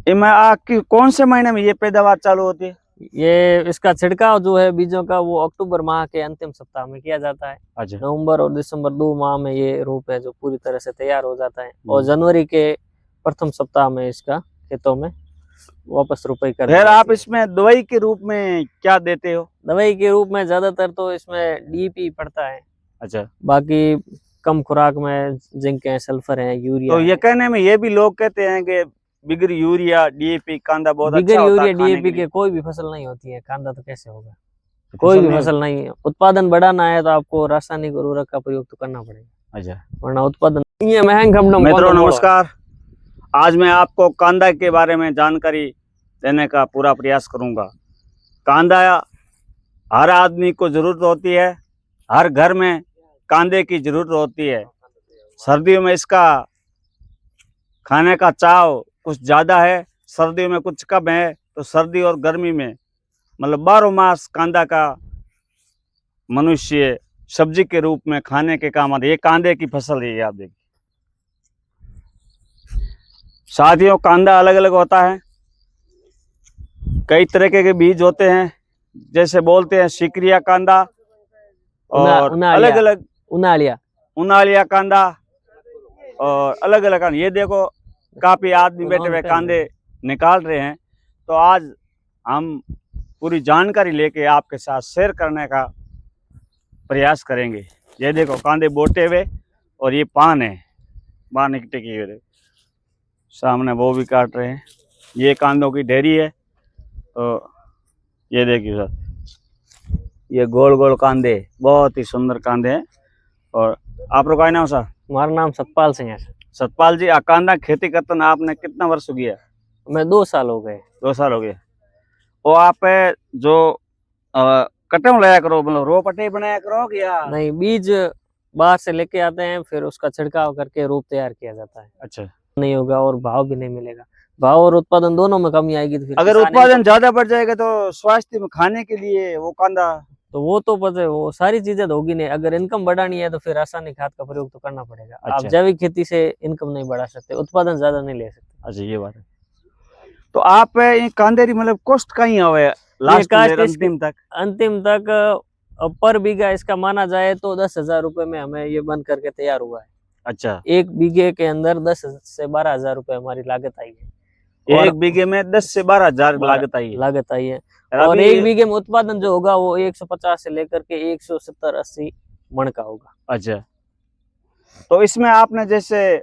कौन से महीने में ये पैदावार चालू होती है? ये इसका छिड़काव जो है बीजों का वो अक्टूबर माह के अंतिम सप्ताह में किया जाता है। अच्छा। नवंबर और दिसंबर 2 माह में ये रोप है जो पूरी तरह से तैयार हो जाता है और जनवरी के प्रथम सप्ताह में इसका खेतों में वापस रुपये कर। फिर आप इसमें दवाई के रूप में क्या देते हो? दवाई के रूप में ज्यादातर तो इसमें डीएपी पड़ता है। अच्छा। बाकी कम खुराक में जिंक है, सल्फर है, यूरिया तो ये है। कहने में ये भी लोग कहते हैं कि बिगर यूरिया डीएपी कांदा बहुत बिगर अच्छा होता है यूरिया खाने डीएपी के लिए। के कोई भी फसल नहीं होती है, कांदा तो कैसे होगा? कोई भी फसल नहीं है। उत्पादन बढ़ाना है तो आपको रासायनिक उर्वरक का प्रयोग तो करना पड़ेगा। अच्छा। वरना उत्पादन नहीं है। महंगा मित्रों नमस्कार, आज मैं आपको कांदा के बारे में जानकारी देने का पूरा प्रयास करूंगा। कांदा हर आदमी को जरूरत होती है, हर घर में कांदे की जरूरत होती है। सर्दियों में इसका खाने का चाव कुछ ज़्यादा है, सर्दियों में कुछ कम है। तो सर्दी और गर्मी में मतलब 12 मास कांदा का मनुष्य सब्जी के रूप में खाने के काम आते। ये कांदे की फसल है, ये आप देखिए साथियों। कांदा अलग अलग होता है, कई तरह के बीज होते हैं, जैसे बोलते हैं सिकरिया कांदा और अलग अलग उनालिया कांदा और अलग अलग कांदा। ये देखो काफी आदमी बैठे हुए कांदे निकाल रहे हैं। तो आज हम पूरी जानकारी लेके आपके साथ शेयर करने का प्रयास करेंगे। ये देखो कांदे बोटे हुए और ये पान है, पान इकट्ठे किए हुए। सामने वो भी काट रहे हैं। ये कांदों की ढेरी है। तो ये देखिए सर, ये गोल गोल कांदे बहुत ही सुंदर कांदे हैं। और आप लोग का नाम सर? हमारा नाम सतपाल सिंह है। सतपाल जी, कांदा खेती करते ना आपने कितना वर्ष हो गया? मैं 2 साल हो गए। 2 साल हो गए। और आप जो कटे लाया करो, मतलब रो पट्टे बनाया करो या नहीं? बीज बाहर से लेके आते हैं, फिर उसका छिड़काव करके रोप तैयार किया जाता है। अच्छा। नहीं होगा और भाव भी नहीं मिलेगा। भाव और उत्पादन दोनों में कमी आएगी। तो फिर अगर उत्पादन ज्यादा बढ़ जाएगा तो स्वास्थ्य में खाने के लिए वो कांदा तो वो तो पता है, वो सारी चीजें तो होगी नहीं। अगर इनकम बढ़ानी है तो फिर रासायनिक खाद का प्रयोग तो करना पड़ेगा। अच्छा। आप जैविक खेती से इनकम नहीं बढ़ा सकते, उत्पादन ज्यादा नहीं ले सकते। अच्छा, ये बात है। तो आप ये कांदेरी मतलब कॉस्ट कहीं आवे लास्ट अंतिम तक पर बीघा इसका माना जाए तो 10,000 रुपए में हमें ये बन करके तैयार हुआ है। अच्छा। 1 बीघे के अंदर 10 से 12,000 रुपए हमारी लागत आई है। 1 बीघे में 10 से 12,000 लागत आई है। और 1 बीघे में उत्पादन जो होगा वो 150 से लेकर के 170-80 मन का होगा। अच्छा। तो इसमें आपने जैसे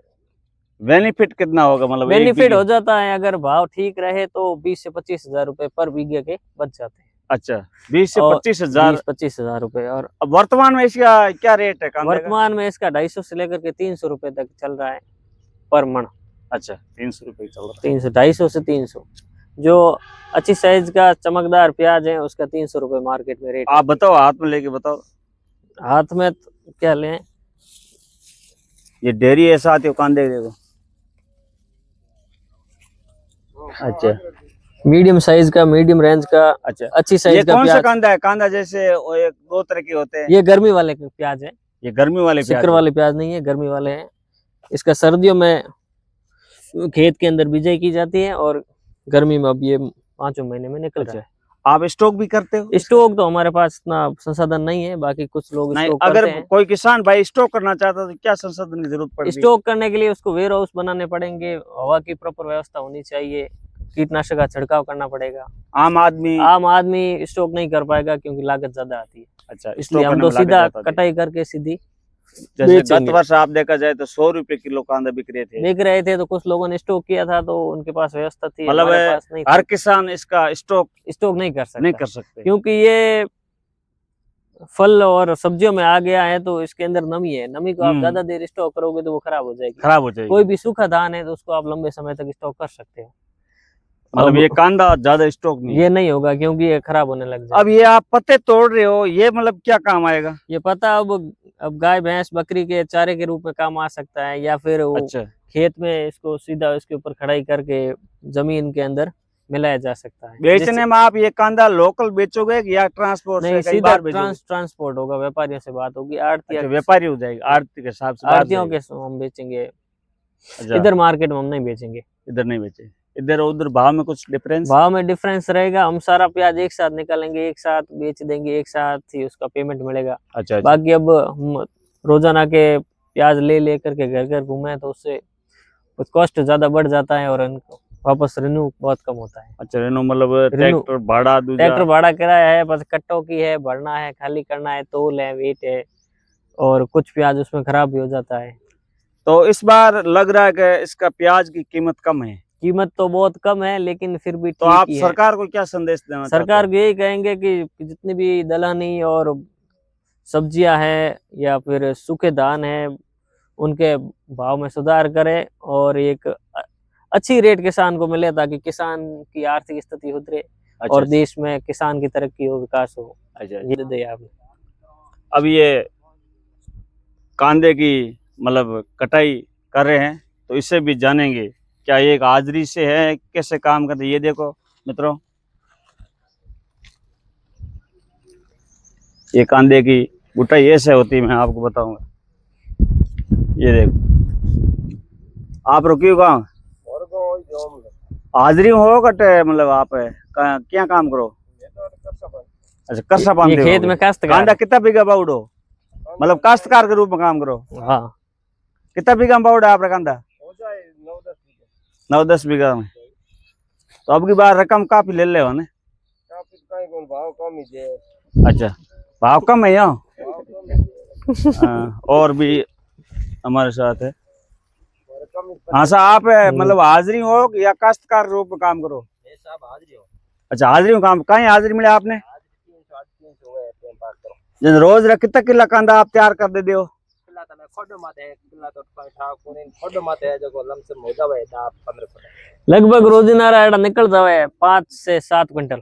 बेनिफिट कितना होगा? मतलब बेनिफिट हो जाता है, अगर भाव ठीक रहे तो 20 से 25,000 रुपए पर बीघे के बच जाते हैं। अच्छा, 20 से 25,000 रुपए। और वर्तमान में इसका क्या रेट है? वर्तमान में इसका 250 से लेकर के 300 रुपए तक चल रहा है पर मन। अच्छा, 300 रुपए चल रहा है। 300, 250 से 300। जो अच्छी साइज का चमकदार प्याज है उसका 300 रुपए मार्केट में रेट। आप बताओ, हाथ में लेके बताओ। हाथ में क्या लें? ये डेयरी ऐसा आती है कांदे देखो। अच्छा, मीडियम साइज का, मीडियम रेंज का। अच्छा, अच्छी साइज का कौन सा प्याज। कांदा है? कांदा जैसे एक 2 तरह के होते हैं। ये गर्मी वाले प्याज है। ये गर्मी वाले प्याज, सिक्र वाले प्याज नहीं है, गर्मी वाले हैं। इसका सर्दियों में खेत के अंदर बिजाई की जाती है और गर्मी में अब ये 5 महीने में निकल रहा है। आप स्टॉक भी करते हो? स्टॉक तो हमारे पास इतना संसाधन नहीं है, बाकी कुछ लोग स्टॉक अगर करते हैं। कोई किसान भाई स्टॉक करना चाहता है तो क्या संसाधन की जरूरत पड़ती है? स्टॉक करने के लिए उसको वेयर हाउस बनाने पड़ेंगे, हवा की प्रॉपर व्यवस्था होनी चाहिए, कीटनाशक का छिड़काव करना पड़ेगा। आम आदमी स्टॉक नहीं कर पाएगा क्योंकि लागत ज्यादा आती है। अच्छा, इसलिए हम तो सीधा कटाई करके सीधी जैसे गत वर्ष आप देखा जाए तो 100 रुपए किलो कांदा बिक रहे थे। तो कुछ लोगों ने स्टॉक किया था तो उनके पास व्यवस्था थी, मतलब हमारे पास नहीं। हर किसान इसका स्टॉक नहीं कर सकते क्योंकि ये फल और सब्जियों में आ गया है तो इसके अंदर नमी है। नमी को आप ज्यादा देर स्टॉक करोगे तो वो खराब हो जाएगी। कोई भी सूखा धान है तो उसको आप लंबे समय तक स्टॉक कर सकते हो। मतलब ये कांदा ज्यादा स्टॉक नहीं होगा क्योंकि ये खराब होने लग जाएगा। अब ये आप पत्ते तोड़ रहे हो, ये मतलब क्या काम आएगा? ये पत्ता अब गाय भैंस बकरी के चारे के रूप में काम आ सकता है, या फिर अच्छा, खेत में इसको सीधा इसके ऊपर खड़ाई करके जमीन के अंदर मिलाया जा सकता है। बेचने में आप ये कांदा लोकल बेचोगे या ट्रांसपोर्ट नहीं, सीधा ट्रांसपोर्ट होगा। व्यापारियों से बात होगी, आड़ती व्यापारी हो जाएगी, आड़ती के हिसाब से आड़तियों के हम बेचेंगे। इधर मार्केट में हम नहीं बेचेंगे। इधर नहीं बेचेंगे। इधर उधर भाव में कुछ डिफरेंस? भाव में डिफरेंस रहेगा। हम सारा प्याज एक साथ निकालेंगे, एक साथ बेच देंगे, एक साथ ही उसका पेमेंट मिलेगा। अच्छा। बाकी अब हम रोजाना के प्याज ले करके घर घर घूमे तो उससे कुछ कॉस्ट ज्यादा बढ़ जाता है और इनको वापस रेन्यू बहुत कम होता है। अच्छा, रेन्यू मतलब ट्रैक्टर भाड़ा, ट्रैक्टर भाड़ा किराया है, बस कट्टों की है, भरना है, खाली करना है, तोल है, वेट है, और कुछ प्याज उसमें खराब भी हो जाता है। तो इस बार लग रहा है कि इसका प्याज की कीमत कम है। कीमत तो बहुत कम है, लेकिन फिर भी तो आप सरकार को क्या संदेश देना चाहते हैं? सरकार को यही कहेंगे कि जितनी भी दलहनी और सब्जियां हैं या फिर सूखे धान है, उनके भाव में सुधार करे और एक अच्छी रेट किसान को मिले, ताकि किसान की आर्थिक स्थिति सुधरे और देश में किसान की तरक्की हो, विकास हो। ये दे आपने। अब ये कांदे की मतलब कटाई कर रहे हैं, तो इससे भी जानेंगे क्या ये एक हाजिरी से है, कैसे काम करते हैं। ये देखो मित्रों, ये कांदे की गुटाई ऐसे होती है, मैं आपको बताऊंगा। ये देखो, आप रुकियो कहाँ हाजिरी हो कटे, मतलब आप क्या काम करो? अच्छा, करसा पान खेत में काश्तकार। कांदा कितना बीघा बाउडो, मतलब काश्तकार के रूप में काम करो? हाँ। कितना बीघा में बाउडा आपका कांदा? 9-10 बीघा में। तो अब की बार रकम काफी ले ले ने? भाव कम ही। अच्छा, भाव कम है यहाँ। और भी हमारे साथ है। हाँ सर, आप मतलब हाजिरी हो या काश्तकार रूप में काम करो? अच्छा, हाजिरी में काम। कहीं हाजिरी मिले आपने? रोज कितना किला कांदा आप तैयार कर दे हो? लगभग रोजाना निकल जावे 5 से 7 क्विंटल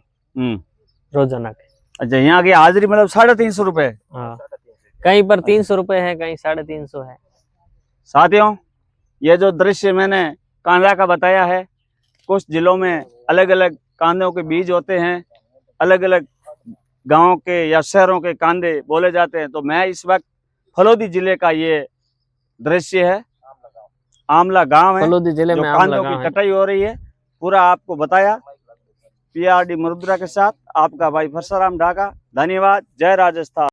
रोजाना के। अच्छा, यहाँ की हाजिरी मतलब 350 रुपए? हाँ, कहीं पर 300 रुपए है, कहीं 350 है। साथियों, ये जो दृश्य मैंने कांदा का बताया है, कुछ जिलों में अलग अलग कांदों के बीज होते हैं, अलग अलग गांव के या शहरों के कांदे बोले जाते हैं। तो मैं इस वक्त फलोदी जिले का ये दृश्य है, आमला गांव है, फलोदी जिले में कांदों की कटाई हो रही है, पूरा आपको बताया PRD मरुद्रा के साथ आपका भाई परसराम ढाका। धन्यवाद। जय राजस्थान।